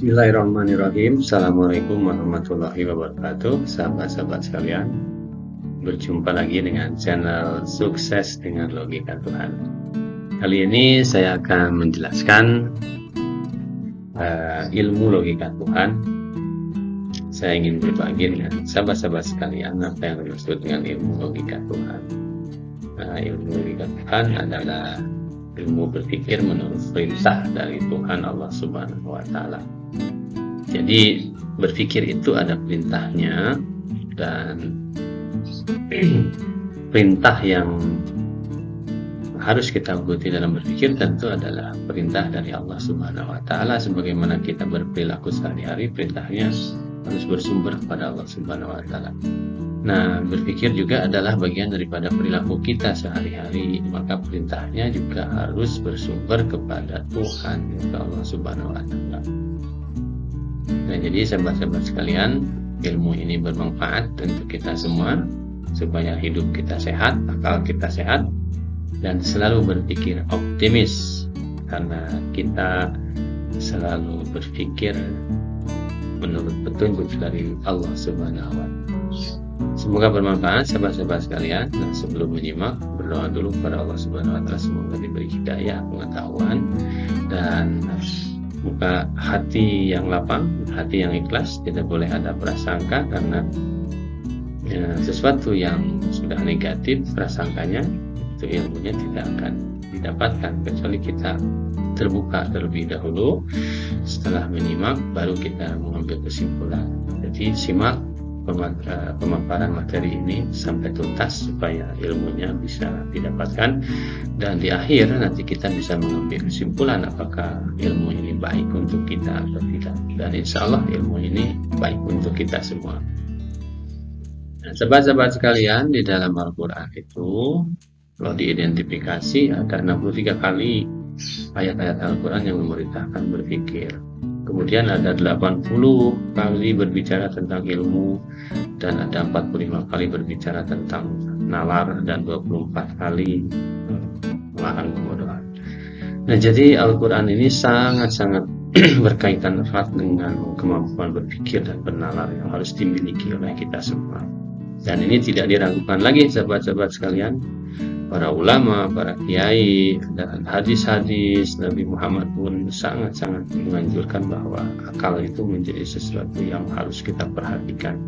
Bismillahirrahmanirrahim. Assalamualaikum warahmatullahi wabarakatuh. Sahabat-sahabat sekalian, berjumpa lagi dengan channel Sukses dengan Logika Tuhan. Kali ini saya akan menjelaskan ilmu logika Tuhan. Saya ingin berbagi dengan sahabat-sahabat sekalian apa yang dimaksud dengan ilmu logika Tuhan. Ilmu logika Tuhan adalah ilmu berpikir menurut perintah dari Tuhan Allah Subhanahu wa Ta'ala. Jadi berpikir itu ada perintahnya, dan perintah yang harus kita ikuti dalam berpikir tentu adalah perintah dari Allah Subhanahu wa Ta'ala. Sebagaimana kita berperilaku sehari-hari, perintahnya harus bersumber kepada Allah Subhanahu wa Ta'ala. Nah, berpikir juga adalah bagian daripada perilaku kita sehari-hari, maka perintahnya juga harus bersumber kepada Tuhan, kepada Allah Subhanahu wa Ta'ala. Nah, jadi sahabat-sahabat sekalian, ilmu ini bermanfaat untuk kita semua supaya hidup kita sehat, akal kita sehat, dan selalu berpikir optimis, karena kita selalu berpikir menurut petunjuk dari Allah Subhanahu wa Ta'ala. Semoga bermanfaat sahabat-sahabat sekalian. Nah, sebelum menyimak, berdoa dulu kepada Allah Subhanahu wa Ta'ala, semoga diberi hidayah, pengetahuan, dan buka hati yang lapang, hati yang ikhlas. Tidak boleh ada prasangka, karena sesuatu yang sudah negatif prasangkanya, itu ilmunya tidak akan didapatkan kecuali kita terbuka terlebih dahulu. Setelah menyimak baru kita mengambil kesimpulan. Jadi simak pemaparan materi ini sampai tuntas supaya ilmunya bisa didapatkan, dan di akhir nanti kita bisa mengambil kesimpulan apakah ilmu ini baik untuk kita atau tidak. Dan insya Allah ilmu ini baik untuk kita semua. Nah, sahabat-sahabat sekalian, di dalam Al-Quran itu kalau diidentifikasi ada 63 kali ayat-ayat Al-Quran yang memerintahkan berpikir. Kemudian ada 80 kali berbicara tentang ilmu, dan ada 45 kali berbicara tentang nalar, dan 24 kali melarang kebodohan. Nah, jadi Al-Quran ini sangat-sangat berkaitan erat dengan kemampuan berpikir dan bernalar yang harus dimiliki oleh kita semua. Dan ini tidak diragukan lagi sahabat-sahabat sekalian. Para ulama, para kiai, dan hadis-hadis Nabi Muhammad pun sangat-sangat menganjurkan bahwa akal itu menjadi sesuatu yang harus kita perhatikan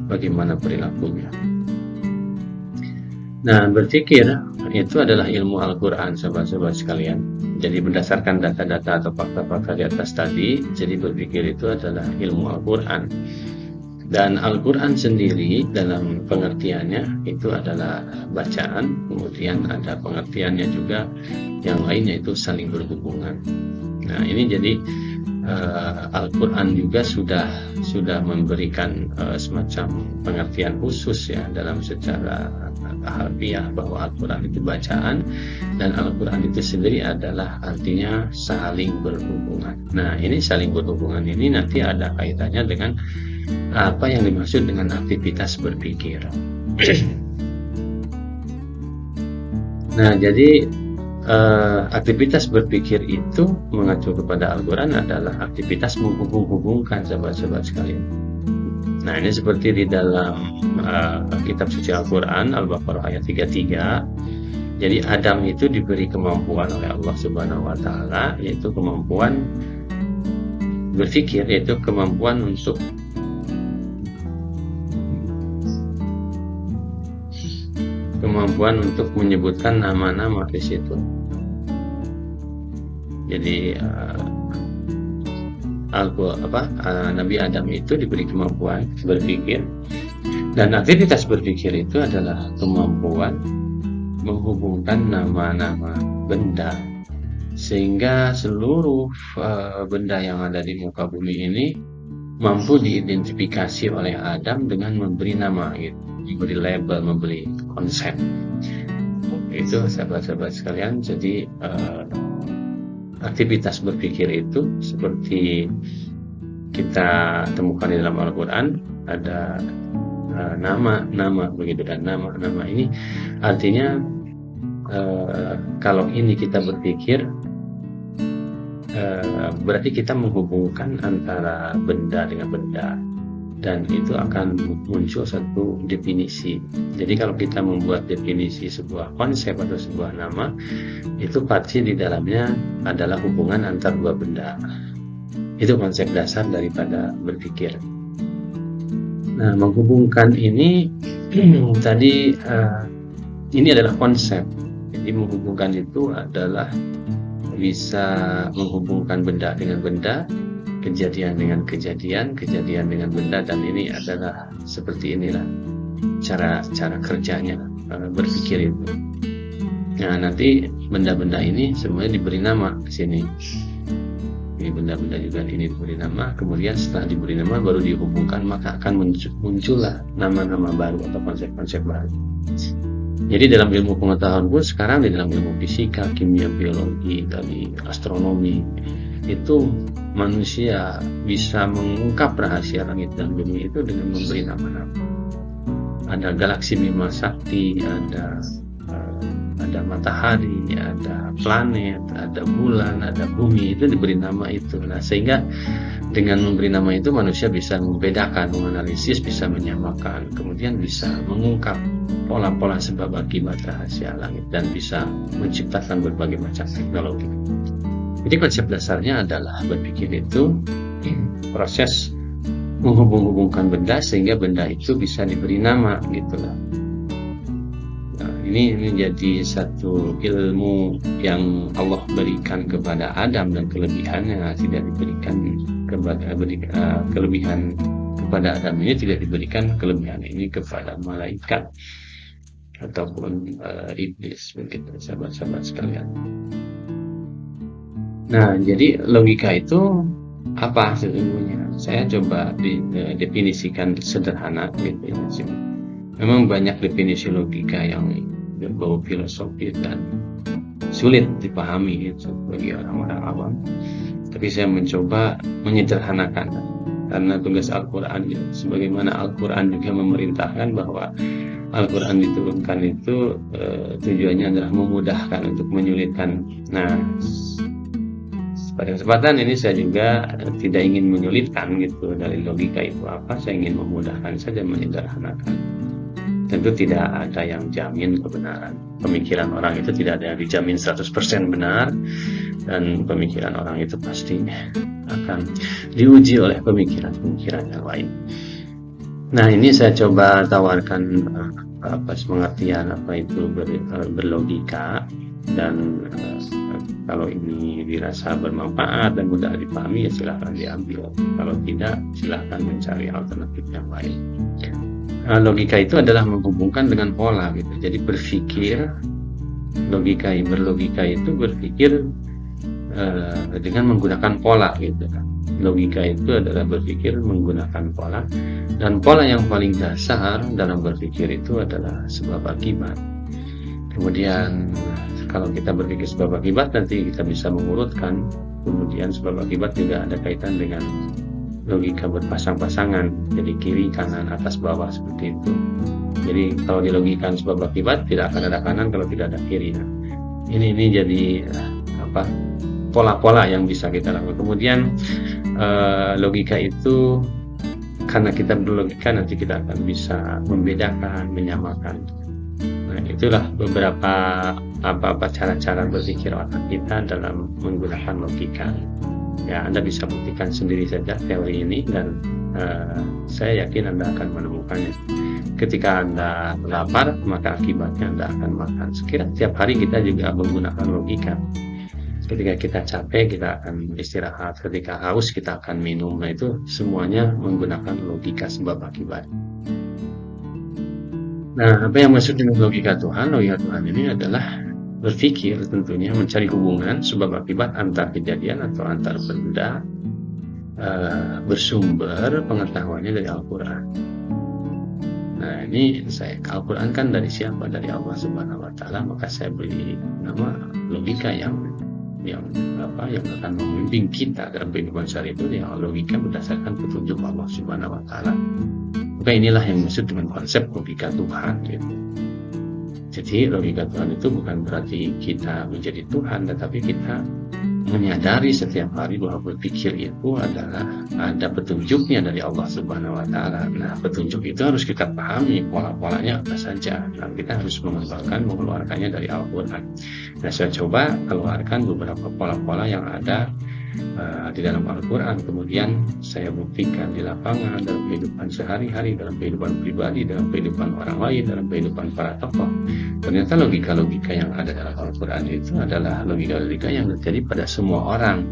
bagaimana perilakunya. Nah, berpikir itu adalah ilmu Al-Quran sahabat-sahabat sekalian. Jadi berdasarkan data-data atau fakta-fakta di atas tadi, jadi berpikir itu adalah ilmu Al-Quran. Dan Al-Quran sendiri dalam pengertiannya itu adalah bacaan, kemudian ada pengertiannya juga yang lainnya itu saling berhubungan. Nah, ini jadi Al-Quran juga sudah memberikan semacam pengertian khusus ya dalam secara harfiah bahwa Al-Quran itu bacaan, dan Al-Quran itu sendiri adalah artinya saling berhubungan. Nah, ini saling berhubungan ini nanti ada kaitannya dengan apa yang dimaksud dengan aktivitas berpikir. Nah, jadi aktivitas berpikir itu mengacu kepada Al-Quran adalah aktivitas menghubung-hubungkan sahabat-sahabat sekalian. Nah, ini seperti di dalam kitab suci Al-Quran Al-Baqarah ayat 33. Jadi Adam itu diberi kemampuan oleh Allah Subhanahu wa Ta'ala, yaitu kemampuan berpikir, yaitu kemampuan untuk menyebutkan nama-nama di situ. Jadi Nabi Adam itu diberi kemampuan berpikir, dan aktivitas berpikir itu adalah kemampuan menghubungkan nama-nama benda, sehingga seluruh benda yang ada di muka bumi ini mampu diidentifikasi oleh Adam dengan memberi nama, gitu, memberi label, memberi konsep. Itu sahabat-sahabat sekalian. Jadi aktivitas berpikir itu seperti kita temukan di dalam Al-Quran ada nama begitu, dan nama ini artinya kalau ini kita berpikir berarti kita menghubungkan antara benda dengan benda, dan itu akan muncul satu definisi. Jadi kalau kita membuat definisi sebuah konsep atau sebuah nama, itu pasti di dalamnya adalah hubungan antar dua benda. Itu konsep dasar daripada berpikir. Nah, menghubungkan ini tadi ini adalah konsep. Jadi menghubungkan itu adalah bisa menghubungkan benda dengan benda, kejadian dengan kejadian, kejadian dengan benda, dan ini adalah seperti inilah cara kerjanya berpikir itu. Nah, nanti benda-benda ini semuanya diberi nama di sini. Ini benda-benda juga ini diberi nama, kemudian setelah diberi nama baru dihubungkan, maka akan muncullah nama-nama baru atau konsep-konsep baru. Jadi dalam ilmu pengetahuan pun sekarang, di dalam ilmu fisika, kimia, biologi, dari astronomi, itu manusia bisa mengungkap rahasia langit dan bumi itu dengan memberi nama-nama. Ada galaksi Bima Sakti, ada matahari, ada planet, ada bulan, ada bumi, itu diberi nama itu. Nah, sehingga dengan memberi nama itu manusia bisa membedakan, menganalisis, bisa menyamakan, kemudian bisa mengungkap pola-pola sebab akibat rahasia langit dan bisa menciptakan berbagai macam teknologi. Jadi konsep dasarnya adalah berpikir itu proses menghubung-hubungkan benda sehingga benda itu bisa diberi nama, gitulah. Ini menjadi satu ilmu yang Allah berikan kepada Adam, dan kelebihannya tidak diberikan kepada kelebihan kepada Adam ini tidak diberikan kelebihan ini kepada malaikat ataupun iblis, begitu sahabat-sahabat sekalian. Nah, jadi logika itu apa sesungguhnya? Saya coba definisikan sederhana gitu ya. Memang banyak definisi logika yang berbau filosofi dan sulit dipahami itu bagi orang-orang awam. Tapi saya mencoba menyederhanakan, karena tugas Al-Quran ya, sebagaimana Al-Quran juga memerintahkan bahwa Al-Quran diturunkan itu tujuannya adalah memudahkan, untuk menyulitkan. Nah, pada kesempatan ini saya juga tidak ingin menyulitkan gitu dari logika itu apa, saya ingin memudahkan saja, menyederhanakan. Tentu tidak ada yang jamin kebenaran. Pemikiran orang itu tidak ada yang dijamin 100% benar, dan pemikiran orang itu pasti akan diuji oleh pemikiran-pemikiran yang lain. Nah, ini saya coba tawarkan pengertian apa itu berlogika, dan kalau ini dirasa bermanfaat dan mudah dipahami ya silahkan diambil, kalau tidak silahkan mencari alternatif yang lain. Logika itu adalah menghubungkan dengan pola gitu. Jadi berlogika itu berpikir dengan menggunakan pola gitu. Logika itu adalah berpikir menggunakan pola, dan pola yang paling dasar dalam berpikir itu adalah sebab akibat. Kemudian kalau kita berpikir sebab akibat, nanti kita bisa mengurutkan. Kemudian sebab akibat juga ada kaitan dengan logika berpasang-pasangan, jadi kiri, kanan, atas, bawah, seperti itu. Jadi kalau dilogikan sebab akibat, tidak akan ada kanan kalau tidak ada kiri. Nah, ini jadi pola-pola yang bisa kita lakukan. Kemudian logika itu, karena kita berlogika, nanti kita akan bisa membedakan, menyamakan. Nah, itulah beberapa cara-cara berpikir otak kita dalam menggunakan logika. Ya, Anda bisa buktikan sendiri saja teori ini, dan saya yakin Anda akan menemukannya. Ketika Anda lapar, maka akibatnya Anda akan makan. Sekiranya tiap hari kita juga menggunakan logika. Ketika kita capek, kita akan istirahat. Ketika haus, kita akan minum. Nah, itu semuanya menggunakan logika sebab akibat. Nah, apa yang maksud dengan logika Tuhan? Logika Tuhan ini adalah berpikir, tentunya mencari hubungan sebab akibat antar kejadian atau antar benda, bersumber pengetahuannya dari Al-Quran. Nah, ini Al-Quran kan dari siapa? Dari Allah Subhanahu Wa Taala. Maka saya beri nama logika yang akan membimbing kita dalam kehidupan sehari-hari, yang logika berdasarkan petunjuk Allah Subhanahu Wa Taala. Maka inilah yang maksud dengan konsep logika Tuhan gitu. Jadi logika Tuhan itu bukan berarti kita menjadi Tuhan, tetapi kita menyadari setiap hari bahwa berpikir itu adalah ada petunjuknya dari Allah Subhanahu wa Ta'ala. Nah, petunjuk itu harus kita pahami pola-polanya apa saja. Nah, kita harus mengeluarkannya dari Al-Quran. Nah, saya coba keluarkan beberapa pola-pola yang ada di dalam Al-Quran, kemudian saya buktikan di lapangan, dalam kehidupan sehari-hari, dalam kehidupan pribadi, dalam kehidupan orang lain, dalam kehidupan para tokoh. Ternyata logika-logika yang ada dalam Al-Quran itu adalah logika-logika yang terjadi pada semua orang,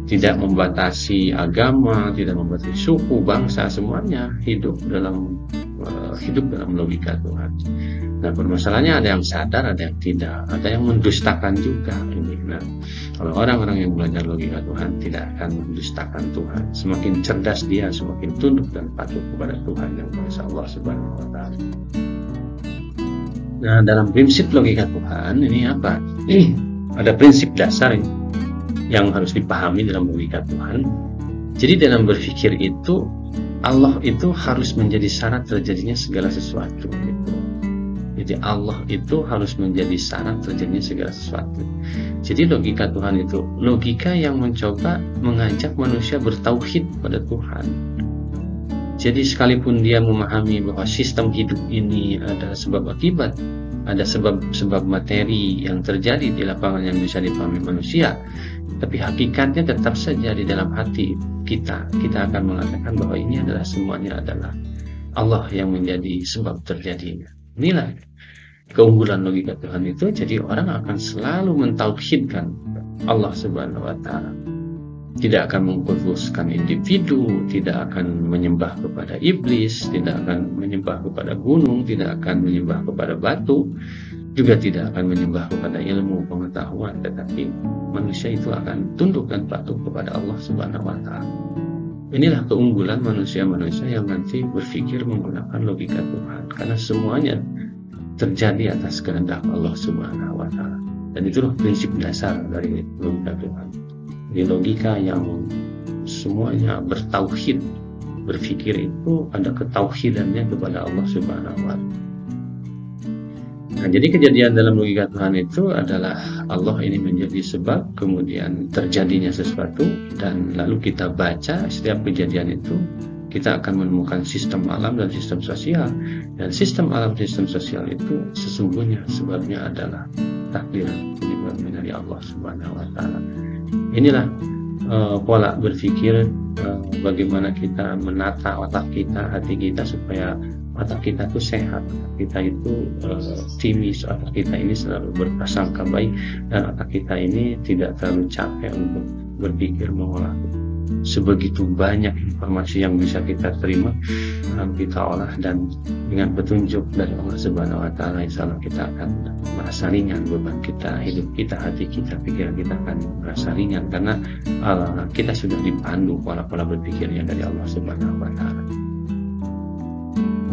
tidak membatasi agama, tidak membatasi suku, bangsa, semuanya hidup dalam logika Tuhan. Nah, permasalahannya ada yang sadar, ada yang tidak, ada yang mendustakan juga ini. Nah, kalau orang-orang yang belajar logika Tuhan tidak akan mendustakan Tuhan. Semakin cerdas dia, semakin tunduk dan patuh kepada Tuhan yang Maha Allah Subhanahu wa Ta'ala. Nah, dalam prinsip logika Tuhan ini apa? Ada prinsip dasar yang harus dipahami dalam logika Tuhan. Jadi dalam berpikir itu, Allah itu harus menjadi syarat terjadinya segala sesuatu gitu. Jadi Allah itu harus menjadi syarat terjadinya segala sesuatu. Jadi logika Tuhan itu logika yang mencoba mengajak manusia bertauhid pada Tuhan. Jadi sekalipun dia memahami bahwa sistem hidup ini ada sebab akibat, ada sebab materi yang terjadi di lapangan yang bisa dipahami manusia, tapi hakikatnya tetap saja di dalam hati kita akan mengatakan bahwa ini adalah semuanya adalah Allah yang menjadi sebab terjadinya. Inilah keunggulan logika Tuhan itu. Jadi orang akan selalu mentauhidkan Allah Subhanahu wa Ta'ala, tidak akan mengkhususkan individu, tidak akan menyembah kepada iblis, tidak akan menyembah kepada gunung, tidak akan menyembah kepada batu, juga tidak akan menyembah kepada ilmu pengetahuan, tetapi manusia itu akan tunduk dan patuh kepada Allah Subhanahu wa Ta'ala. Inilah keunggulan manusia-manusia yang nanti berpikir menggunakan logika Tuhan, karena semuanya terjadi atas kehendak Allah Subhanahu wa Ta'ala. Dan itulah prinsip dasar dari logika Tuhan. Di logika yang semuanya bertauhid, berpikir itu ada ketauhidannya kepada Allah Subhanahu wa Ta'ala. Nah, jadi kejadian dalam logika Tuhan itu adalah Allah ini menjadi sebab, kemudian terjadinya sesuatu, dan lalu kita baca setiap kejadian itu, kita akan menemukan sistem alam dan sistem sosial. Dan sistem alam, sistem sosial itu sesungguhnya sebabnya adalah takdir dari Allah Subhanahu wa Ta'ala. Inilah pola berpikir, bagaimana kita menata otak kita, hati kita, supaya otak kita itu sehat, otak kita itu optimis, otak kita ini selalu berprasangka baik, dan otak kita ini tidak terlalu capek untuk berpikir mengolah. Sebegitu banyak informasi yang bisa kita terima, kita olah, dan dengan petunjuk dari Allah Subhanahu wa Ta'ala, insya Allah kita akan merasa ringan beban kita, hidup kita, hati kita, pikiran kita akan merasa ringan, karena kita sudah dipandu pola-pola berpikirnya dari Allah Subhanahu wa Ta'ala.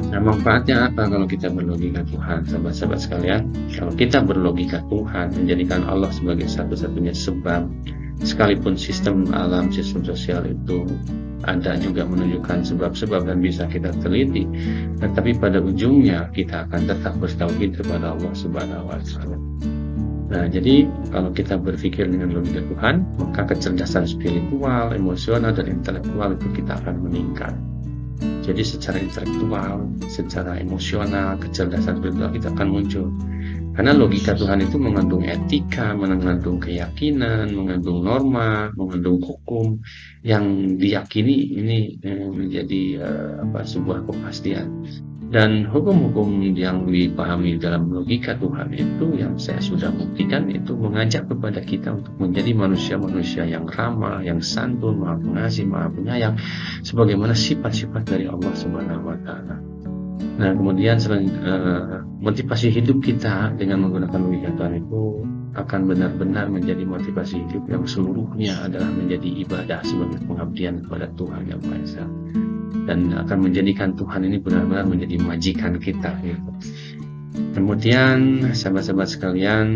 Nah, manfaatnya apa kalau kita berlogika Tuhan, sahabat-sahabat sekalian? Kalau kita berlogika Tuhan, menjadikan Allah sebagai satu-satunya sebab, sekalipun sistem alam, sistem sosial itu ada juga menunjukkan sebab-sebab dan bisa kita teliti, tetapi pada ujungnya kita akan tetap bertauhid kepada Allah Subhanahu wa Ta'ala. Nah, jadi kalau kita berpikir dengan logika Tuhan, maka kecerdasan spiritual, emosional, dan intelektual itu kita akan meningkat. Jadi secara intelektual, secara emosional, kecerdasan spiritual kita akan muncul. Karena logika Tuhan itu mengandung etika, mengandung keyakinan, mengandung norma, mengandung hukum yang diyakini ini menjadi sebuah kepastian. Dan hukum-hukum yang dipahami dalam logika Tuhan itu, yang saya sudah buktikan, itu mengajak kepada kita untuk menjadi manusia-manusia yang ramah, yang santun, maha pengasih, maha penyayang, sebagaimana sifat-sifat dari Allah Subhanahu wa Ta'ala. Nah, kemudian motivasi hidup kita dengan menggunakan logika Tuhan itu akan benar-benar menjadi motivasi hidup yang seluruhnya adalah menjadi ibadah sebagai pengabdian kepada Tuhan Yang Maha Esa, dan akan menjadikan Tuhan ini benar-benar menjadi majikan kita gitu. Kemudian sahabat-sahabat sekalian,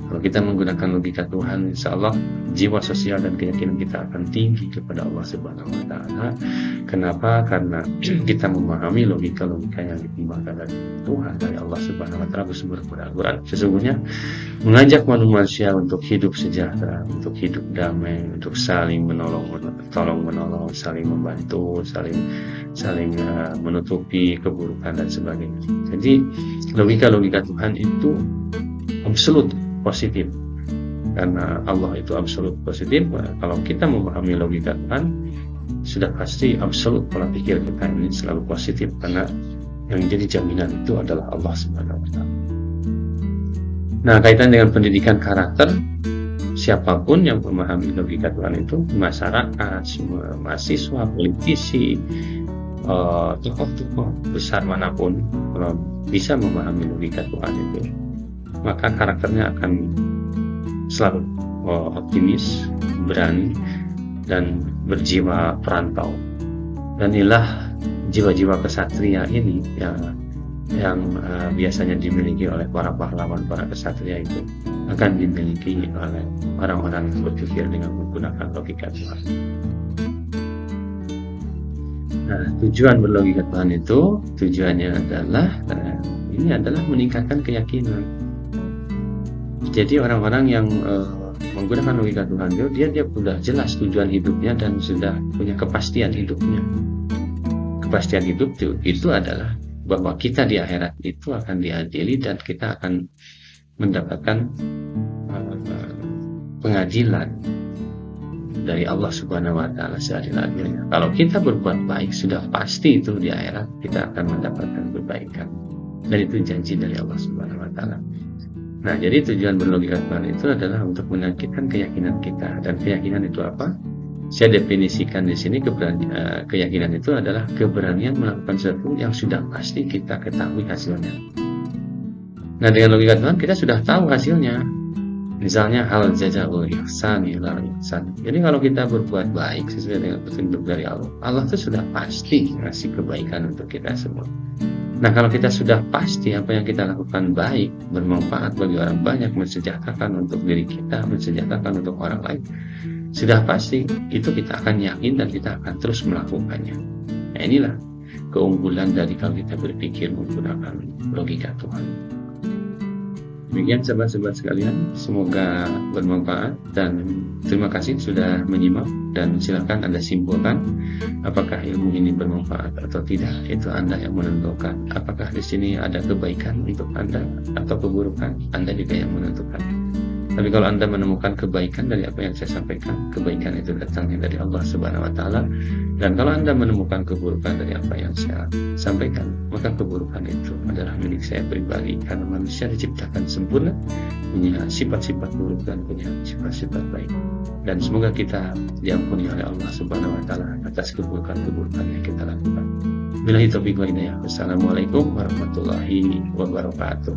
kalau kita menggunakan logika Tuhan, insya Allah jiwa sosial dan keyakinan kita akan tinggi kepada Allah Subhanahu wa Ta'ala, Kenapa? Karena kita memahami logika-logika yang dikembangkan dari Tuhan, dari Allah Subhanahu wa Ta'ala bersumber pada Al-Quran. Sesungguhnya mengajak manusia untuk hidup sejahtera, untuk hidup damai, untuk saling menolong, saling membantu, saling menutupi keburukan dan sebagainya. Jadi logika-logika Tuhan itu absolut positif. Karena Allah itu absolut positif. Kalau kita memahami logika Tuhan, sudah pasti absolut pola pikir kita ini selalu positif, karena yang jadi jaminan itu adalah Allah Subhanahu wa Ta'ala. Nah, kaitan dengan pendidikan karakter, siapapun yang memahami logika Tuhan itu, masyarakat, semua mahasiswa, politisi, tokoh-tokoh besar manapun, kalau bisa memahami logika Tuhan itu, maka karakternya akan selalu optimis, berani, dan berjiwa perantau. Dan inilah jiwa-jiwa kesatria ini yang biasanya dimiliki oleh para pahlawan, para kesatria itu akan dimiliki oleh orang-orang yang berpikir dengan menggunakan logika Tuhan. Nah, tujuan berlogika Tuhan itu tujuannya adalah meningkatkan keyakinan. Jadi orang-orang yang menggunakan logika Tuhan itu dia sudah jelas tujuan hidupnya dan sudah punya kepastian hidupnya. Kepastian hidup itu adalah bahwa kita di akhirat itu akan diadili dan kita akan mendapatkan pengadilan dari Allah Subhanahu wa Ta'ala seadil-adilnya. Kalau kita berbuat baik, sudah pasti itu di akhirat kita akan mendapatkan kebaikan. Dan itu janji dari Allah Subhanahu wa Ta'ala. Nah, jadi tujuan berlogika Tuhan itu adalah untuk menaikkan keyakinan kita. Dan keyakinan itu apa? Saya definisikan di sini, keyakinan itu adalah keberanian melakukan sesuatu yang sudah pasti kita ketahui hasilnya. Nah, dengan logika Tuhan kita sudah tahu hasilnya. Misalnya hal jazaa'ul ihsan ila ihsan. Jadi kalau kita berbuat baik sesuai dengan petunjuk dari Allah, Allah itu sudah pasti ngasih kebaikan untuk kita semua. Nah, kalau kita sudah pasti apa yang kita lakukan baik, bermanfaat bagi orang banyak, mensejahterakan untuk diri kita, mensejahterakan untuk orang lain, sudah pasti itu kita akan yakin dan kita akan terus melakukannya. Nah, inilah keunggulan dari kalau kita berpikir menggunakan logika Tuhan. Demikian sahabat-sahabat sekalian, semoga bermanfaat dan terima kasih sudah menyimak, dan silakan Anda simpulkan apakah ilmu ini bermanfaat atau tidak. Itu Anda yang menentukan. Apakah di sini ada kebaikan untuk Anda atau keburukan, Anda juga yang menentukan. Tapi kalau Anda menemukan kebaikan dari apa yang saya sampaikan, kebaikan itu datangnya dari Allah Subhanahu wa Ta'ala. Dan kalau Anda menemukan keburukan dari apa yang saya sampaikan, maka keburukan itu adalah milik saya pribadi, karena manusia diciptakan sempurna, punya sifat-sifat buruk dan punya sifat-sifat baik. Dan semoga kita diampuni oleh Allah Subhanahu wa Ta'ala atas keburukan-keburukan yang kita lakukan. Billahi taufiq wal hidayah. Wassalamualaikum warahmatullahi wabarakatuh.